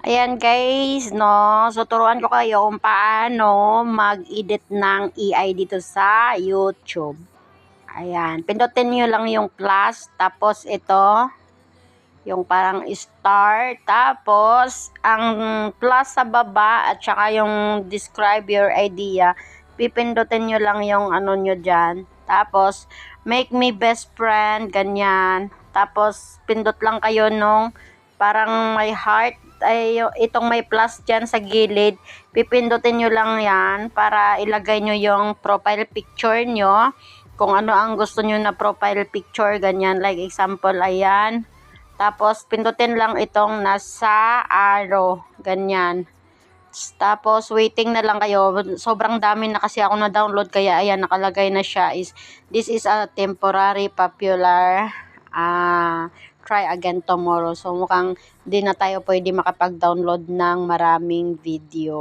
Ayan guys, no? So, turuan ko kayo kung paano mag-edit ng AI dito sa YouTube. Ayan, pindutin nyo lang yung plus, tapos ito, yung parang star, tapos ang plus sa baba, at saka yung describe your idea, pipindutin nyo lang yung ano nyo dyan. Tapos, make me best friend, ganyan. Tapos, pindot lang kayo nung parang may heart, ay itong may plus dyan sa gilid, pipindutin nyo lang yan para ilagay nyo yung profile picture nyo, kung ano ang gusto nyo na profile picture, ganyan, like example, ayan. Tapos, pindutin lang itong nasa arrow, ganyan. Tapos, waiting na lang kayo. Sobrang dami na kasi ako na-download, kaya ayan, nakalagay na siya is, this is a temporary popular, try again tomorrow. So, mukhang di na tayo pwede makapag-download ng maraming video.